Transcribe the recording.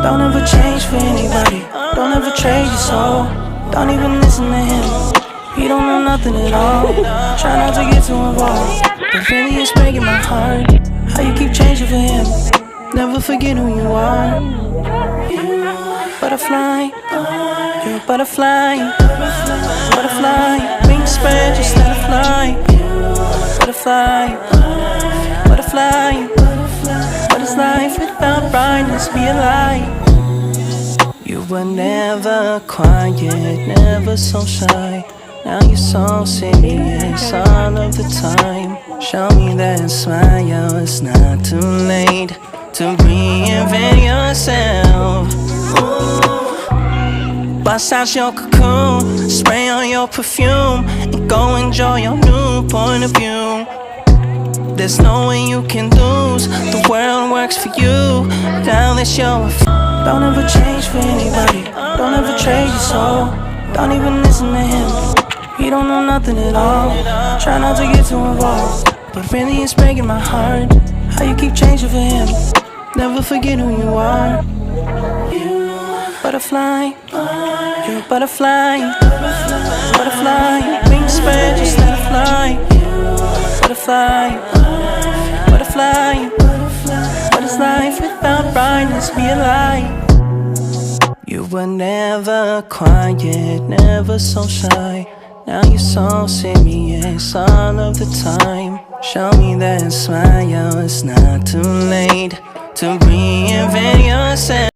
Don't ever change for anybody. Don't ever trade your soul. Don't even listen to him. He don't know nothing at all. Try not to get too involved, but really it's breaking my heart. How you keep changing for him. Never forget who you are. Butterfly, you're a butterfly. Butterfly, wings spread, just let it fly. Butterfly, butterfly. What is life without brightness? Be a light. You were never quiet, never so shy. Now you're so serious all of the time. Show me that smile, it's not too late to reinvent yourself. Ooh. Bust out your cocoon, spray on your perfume, and go enjoy your new point of view. There's no way you can lose, the world works for you. Now that you're don't ever change for anybody. Don't ever trade your soul. Don't even listen to him. He don't know nothing at all. Try not to get too involved, but really it's breaking my heart. How you keep changing for him. Never forget who you are. Butterfly, you're a butterfly. Butterfly, wings spread, just let it fly. Butterfly, butterfly. What is life without brightness? Be a light. You were never quiet, never so shy. Now you're so serious all of the time. Show me that smile, it's not too late to reinvent yourself.